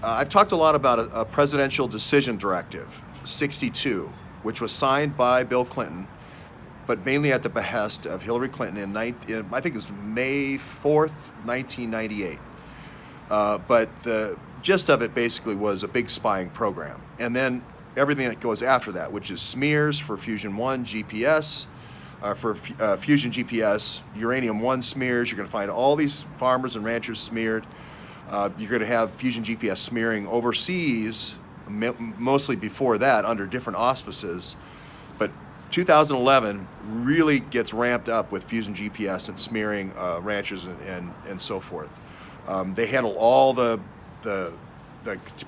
I've talked a lot about a presidential decision directive, 62, which was signed by Bill Clinton, but mainly at the behest of Hillary Clinton I think it was May 4th, 1998. But the gist of it basically was a big spying program. And then everything that goes after that, which is smears for Fusion 1 GPS, Fusion GPS, Uranium 1 smears. You're going to find all these farmers and ranchers smeared. You're going to have Fusion GPS smearing overseas, mostly before that, under different auspices. But 2011 really gets ramped up with Fusion GPS and smearing ranchers and so forth. They handle all the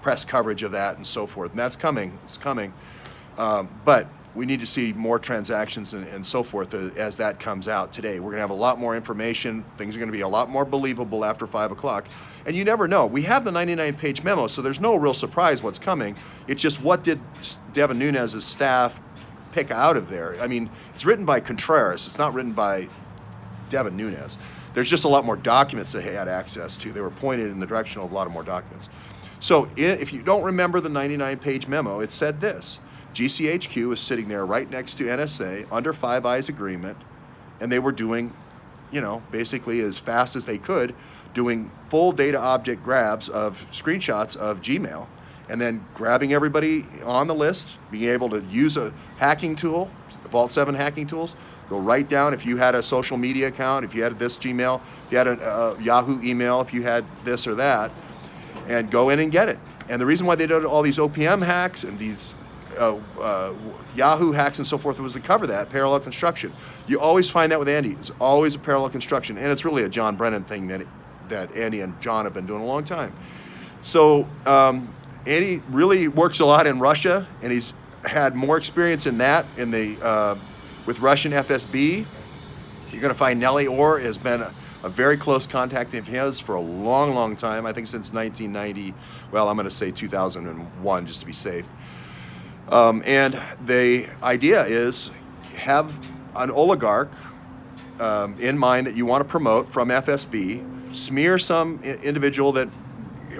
press coverage of that and so forth, and that's coming. It's coming, but we need to see more transactions and so forth as that comes out today. We're going to have a lot more information. Things are going to be a lot more believable after 5 o'clock. And you never know. We have the 99-page memo, so there's no real surprise what's coming. It's just what did Devin Nunes' staff pick out of there. I mean, it's written by Contreras. It's not written by Devin Nunes. There's just a lot more documents they had access to. They were pointed in the direction of a lot of more documents. So if you don't remember the 99-page memo, it said this. GCHQ was sitting there right next to NSA under Five Eyes agreement, and they were doing, basically as fast as they could, doing full data object grabs of screenshots of Gmail, and then grabbing everybody on the list, being able to use a hacking tool, the Vault 7 hacking tools, go right down if you had a social media account, if you had this Gmail, if you had a Yahoo email, if you had this or that, and go in and get it. And the reason why they did all these OPM hacks and these Yahoo hacks and so forth was to cover that parallel construction. You always find that with Andy. It's always a parallel construction, and it's really a John Brennan thing that Andy and John have been doing a long time. So Andy really works a lot in Russia, and he's had more experience in that with Russian FSB. You're going to find Nellie Ohr has been a very close contact of his for a long, long time. I think since 1990. Well, I'm going to say 2001 just to be safe. And the idea is have an oligarch in mind that you want to promote from FSB, smear some individual that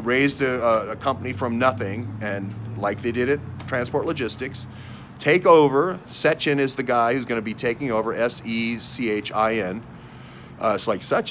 raised a company from nothing, and like they did at Transport Logistics, take over. Sechin is the guy who's going to be taking over, Sechin. It's like such